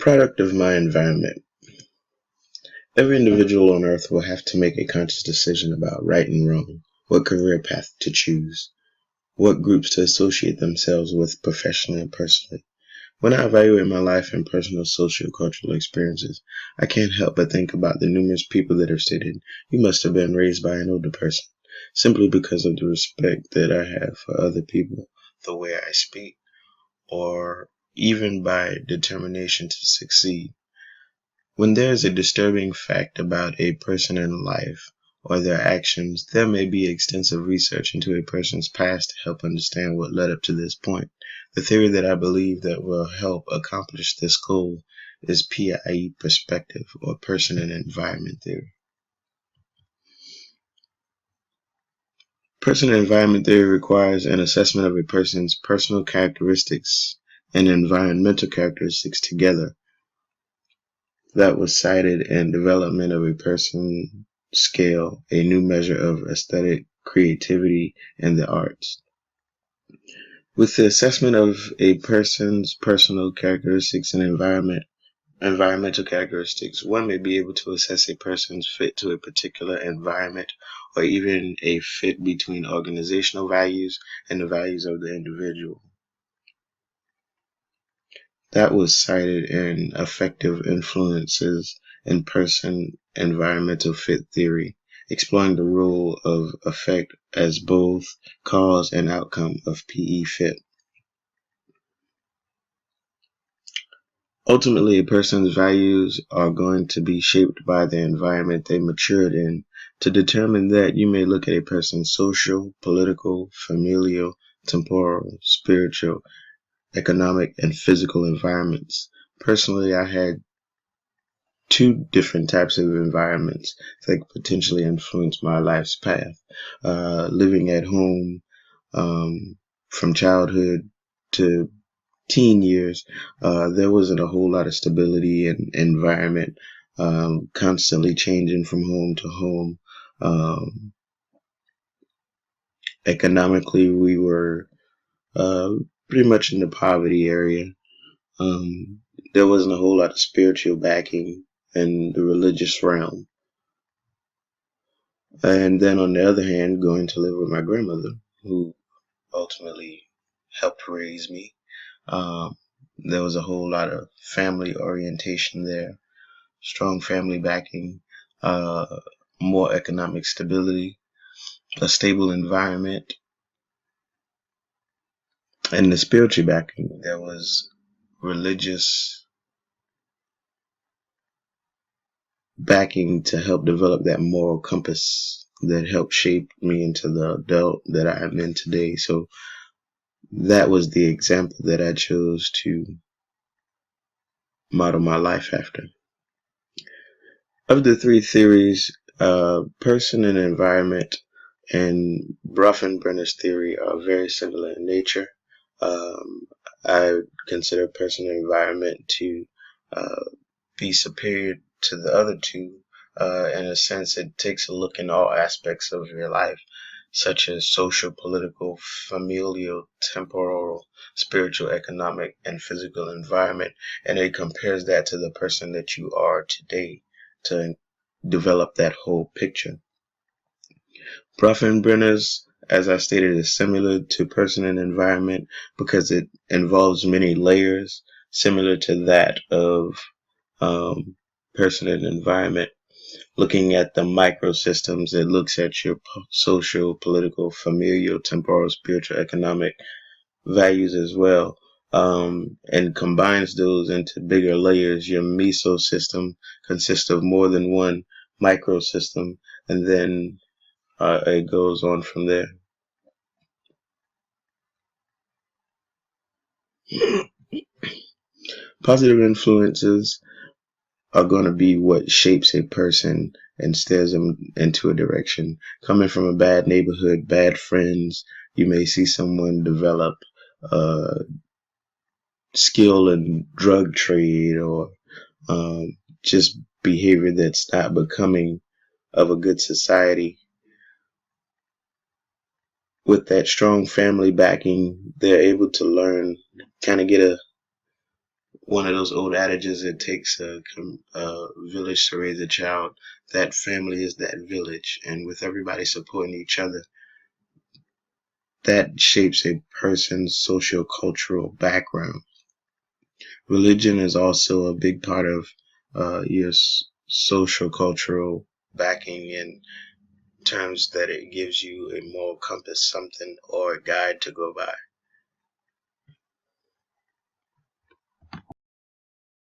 Product of my environment. Every individual on earth will have to make a conscious decision about right and wrong, what career path to choose, what groups to associate themselves with professionally and personally. When I evaluate my life and personal social cultural experiences, I can't help but think about the numerous people that have stated, "You must have been raised by an older person," simply because of the respect that I have for other people, the way I speak, or even by determination to succeed. When there is a disturbing fact about a person in life or their actions, there may be extensive research into a person's past to help understand what led up to this point. The theory that I believe that will help accomplish this goal is PIE perspective, or person and environment theory. Person and environment theory requires an assessment of a person's personal characteristics and environmental characteristics together. That was cited in Development of a Person Scale, a new measure of aesthetic creativity in the arts. With the assessment of a person's personal characteristics and environmental characteristics, one may be able to assess a person's fit to a particular environment, or even a fit between organizational values and the values of the individual. That was cited in Affective Influences in Person Environmental Fit Theory, exploring the role of affect as both cause and outcome of PE fit. Ultimately, a person's values are going to be shaped by the environment they matured in. To determine that, you may look at a person's social, political, familial, temporal, spiritual, economic, and physical environments. Personally, I had two different types of environments that could potentially influence my life's path. Living at home from childhood to teen years, there wasn't a whole lot of stability and environment, constantly changing from home to home. Economically, we were uh, pretty much in the poverty area. Um, there wasn't a whole lot of spiritual backing in the religious realm. And then on the other hand, going to live with my grandmother, who ultimately helped raise me. Um, there was a whole lot of family orientation there, strong family backing, uh, more economic stability, a stable environment, and the spiritual backing. There was religious backing to help develop that moral compass that helped shape me into the adult that I am in today. So that was the example that I chose to model my life after. Of the three theories, person and environment and Bronfenbrenner's theory are very similar in nature. Um, I consider person and environment to uh, be superior to the other two. In a sense, it takes a look in all aspects of your life, such as social, political, familial, temporal, spiritual, economic, and physical environment, and it compares that to the person that you are today to develop that whole picture. Bronfenbrenner's, as I stated, is similar to person and environment because it involves many layers, similar to that of um, person and environment. Looking at the microsystems, it looks at your social, political, familial, temporal, spiritual, economic values as well, and combines those into bigger layers. Your mesosystem consists of more than one microsystem, and then it goes on from there. Positive influences are going to be what shapes a person and steers them into a direction. Coming from a bad neighborhood, bad friends, you may see someone develop uh, skill in drug trade or just behavior that's not becoming of a good society. With that strong family backing, they're able to learn, kind of get a one of those old adages, it takes a village to raise a child. That family is that village, and with everybody supporting each other, that shapes a person's socio-cultural background. Religion is also a big part of your social-cultural backing in terms that it gives you a moral compass, something or a guide to go by.